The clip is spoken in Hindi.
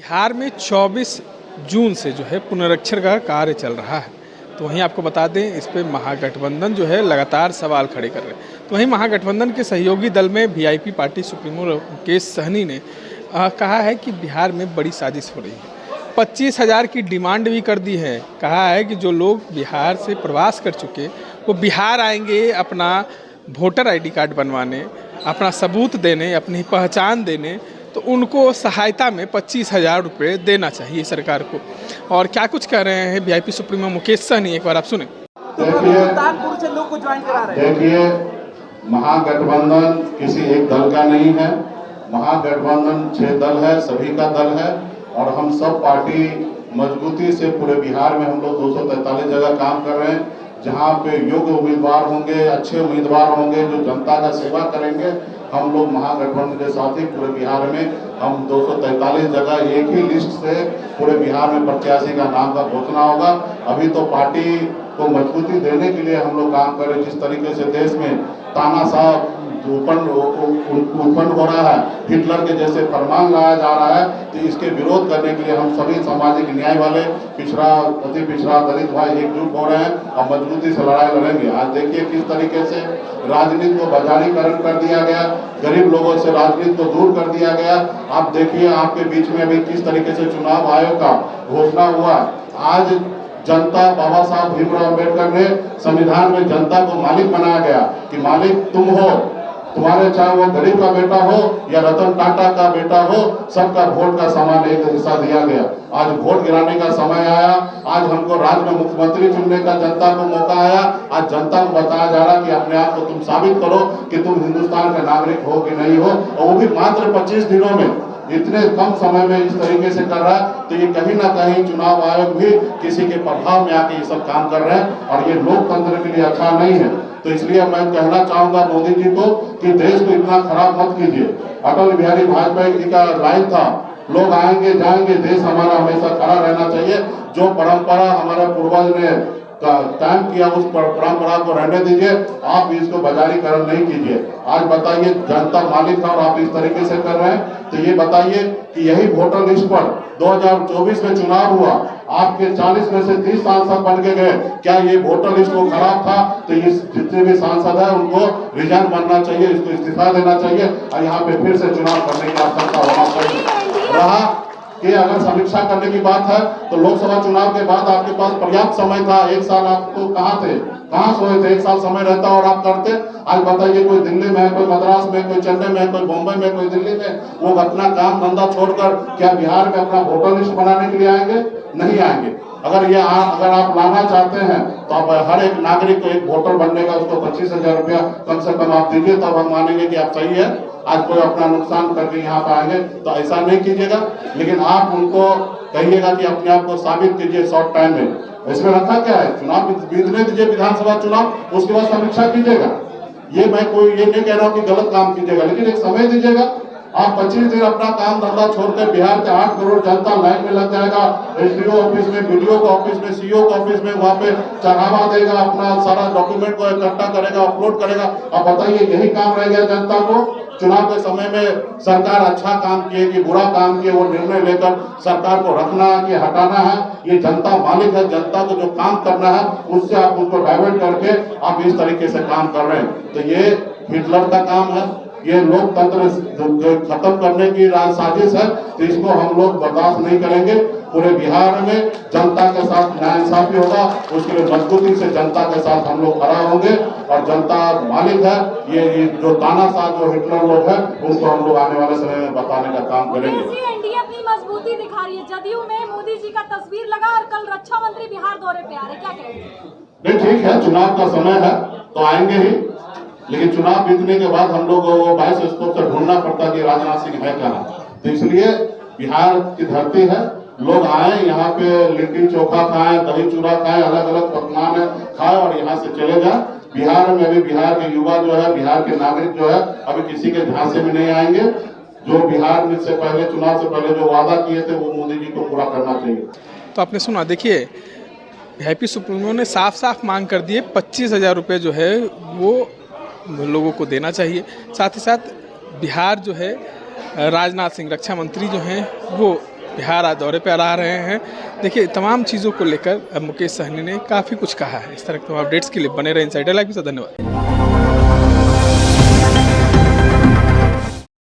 बिहार में 24 जून से जो है पुनरीक्षण का कार्य चल रहा है। तो वहीं आपको बता दें, इस पे महागठबंधन जो है लगातार सवाल खड़े कर रहे हैं। तो वहीं महागठबंधन के सहयोगी दल में VIP party supremo Mukesh Sahani ने कहा है कि बिहार में बड़ी साजिश हो रही है। 25,000 की डिमांड भी कर दी है। कहा है कि जो लोग बिहार से प्रवास कर चुके वो बिहार आएंगे अपना वोटर आईडी कार्ड बनवाने, अपना सबूत देने, अपनी पहचान देने, तो उनको सहायता में 25,000 रुपये देना चाहिए सरकार को। और क्या कुछ कह रहे हैं वीआईपी सुप्रीमो मुकेश सहनी, एक बार आप सुने। देखिए, महागठबंधन किसी एक दल का नहीं है। महागठबंधन 6 दल है, सभी का दल है। और हम सब पार्टी मजबूती से पूरे बिहार में हम लोग 243 जगह काम कर रहे हैं, जहाँ पे योग्य उम्मीदवार होंगे, अच्छे उम्मीदवार होंगे जो जनता का सेवा करेंगे। हम लोग महागठबंधन के साथ ही पूरे बिहार में हम 243 जगह एक ही लिस्ट से पूरे बिहार में प्रत्याशी का नाम का घोषणा होगा। अभी तो पार्टी को मजबूती देने के लिए हम लोग काम कर रहे हैं। जिस तरीके से देश में तानाशाह उत्पन्न हो रहा है, हिटलर के जैसे फरमान लाया जा रहा है, तो इसके विरोध करने के लिए हम सभी सामाजिक न्याय वाले पिछड़ा, अति पिछड़ा, दलित भाई एकजुट हो रहे हैं और मजबूती से लड़ाई लड़ेंगे। आज देखिए किस तरीके से राजनीति को बाजारीकरण कर दिया गया, गरीब लोगों से राजनीति को दूर कर दिया गया। आप देखिए आपके बीच में अभी किस तरीके से चुनाव आयोग का घोषणा हुआ। आज जनता, बाबा साहब भीमराव अम्बेडकर ने संविधान में जनता को मालिक बनाया गया कि मालिक तुम हो, तुम्हारे चाहे वो गरीब का बेटा हो या रतन टाटा का बेटा हो, सबका वोट का समान एक हिस्सा दिया गया। आज वोट गिराने का समय आया। आज हमको राज्य में मुख्यमंत्री चुनने का जनता को मौका आया। आज जनता को बताया जा रहा कि अपने आप को तुम साबित करो कि तुम हिंदुस्तान का नागरिक हो कि नहीं हो, और वो भी मात्र 25 दिनों में, इतने कम समय में इस तरीके से कर रहा है। तो ये कहीं ना कहीं चुनाव आयोग भी किसी के प्रभाव में आके ये सब काम कर रहे हैं और ये लोकतंत्र के लिए अच्छा नहीं है। तो इसलिए मैं कहना चाहूंगा मोदी जी को कि देश को इतना खराब मत कीजिए। अटल बिहारी वाजपेयी जी का लाइन था, लोग आएंगे जाएंगे, देश हमारा हमेशा खड़ा रहना चाहिए। जो परंपरा हमारे पूर्वज ने कायम किया, उस परंपरा को रहने दीजिए। आप इसको बाजारीकरण नहीं कीजिए। आज बताइए, जनता मालिक है और आप इस तरीके से कर रहे हैं। तो ये बताइए कि यही वोटर लिस्ट पर 2024 में चुनाव हुआ, आपके 40 में से 30 सांसद बन के गए। क्या ये वोटर लिस्ट को खराब था? तो ये जितने भी सांसद है उनको रिजाइन बनना चाहिए, इसको इस्तीफा देना चाहिए और यहाँ पे फिर से चुनाव करने की आवश्यकता होना चाहिए। रहा कि अगर समीक्षा करने की बात है तो लोकसभा चुनाव के बाद आपके पास पर्याप्त समय था। 1 साल आपको कहाँ थे, कहाँ सोए थे? 1 साल समय रहता और आप करते। आज बताइए, कोई दिल्ली में है, कोई मद्रास में, कोई चेन्नई में, कोई बॉम्बे में, कोई दिल्ली में, वो अपना काम धंधा छोड़कर क्या बिहार में अपना वोटर लिस्ट बनाने के लिए आएंगे? नहीं आएंगे। अगर आप लाना चाहते हैं तो आप हर एक नागरिक को एक वोटर बनने का उसको 25,000 रुपया कम से कम आप दीजिए, तब हम मानेंगे कि आप सही है। आज कोई अपना नुकसान करके यहाँ पे आएंगे तो ऐसा नहीं कीजिएगा। लेकिन आप उनको कहिएगा कि अपने आप को साबित कीजिए शॉर्ट टाइम में। इसमें रखा क्या है, चुनाव बीतने दीजिए, विधानसभा चुनाव, उसके बाद समीक्षा कीजिएगा। ये मैं कोई ये नहीं कह रहा हूँ कि गलत काम कीजिएगा, लेकिन एक समय दीजिएगा। आप 25 दिन अपना काम धंधा छोड़कर बिहार के 8 करोड़ जनता लाइन में लग जाएगा। एसडीओ ऑफिस में, बीडीओ के ऑफिस में, सीओ के ऑफिस में, वहाँ पे चढ़ावा देगा, अपना सारा डॉक्यूमेंट को इकट्ठा करेगा, अपलोड करेगा। अब बताइए, यही काम रह गया जनता को? चुनाव के समय में सरकार अच्छा काम किए कि बुरा काम किए, वो निर्णय लेकर सरकार को रखना है कि हटाना है, ये जनता मालिक है। जनता को जो काम करना है उससे आप उसको डाइवर्ट करके आप इस तरीके से काम कर रहे हैं। तो ये हिटलर का काम है, ये लोकतंत्र खत्म करने की साजिश है। तो इसको हम लोग बर्दाश्त नहीं करेंगे। पूरे बिहार में जनता के साथ नाइंसाफी होगा, उसके लिए मजबूती से जनता के साथ हम लोग खड़ा होंगे। और जनता मालिक है, ये जो तानाशाह जो हिटलर लोग हैं उनको हम लोग आने वाले समय में बताने का काम करेंगे। एनडीए अपनी मजबूती दिखा रही है। जदयू में मोदी जी का तस्वीर लगा और कल रक्षा मंत्री बिहार दौरे पे आ रहे, क्या कहेंगे? नहीं, ठीक है, चुनाव का समय है तो आएंगे ही, लेकिन चुनाव बीतने के बाद हम लोग वो 22 स्कोप से ढूंढना पड़ता कि राजनाथ सिंह है कहाँ। तो इसलिए बिहार की धरती है, लोग आए यहाँ पे लिट्टी चोखा खाएं, दही चूड़ा खाएं, अलग अलग पकवान खाएं और यहाँ से चले जाएं। बिहार में अभी बिहार के युवा जो है, बिहार के नागरिक जो है, अभी किसी के झांसे में नहीं आएंगे। जो बिहार में से पहले, चुनाव से पहले जो वादा किए थे वो मोदी जी को पूरा करना चाहिए। तो आपने सुना, देखिए वीआईपी सुप्रीमो ने साफ साफ मांग कर दिए 25,000 रुपये जो है वो लोगों को देना चाहिए। साथ ही साथ बिहार जो है राजनाथ सिंह रक्षा मंत्री जो हैं वो बिहार दौरे पर आ रहे हैं। देखिए तमाम चीज़ों को लेकर मुकेश सहनी ने काफ़ी कुछ कहा है। इस तरह के अपडेट्स के लिए बने रहे इनसाइडर लाइव से। धन्यवाद।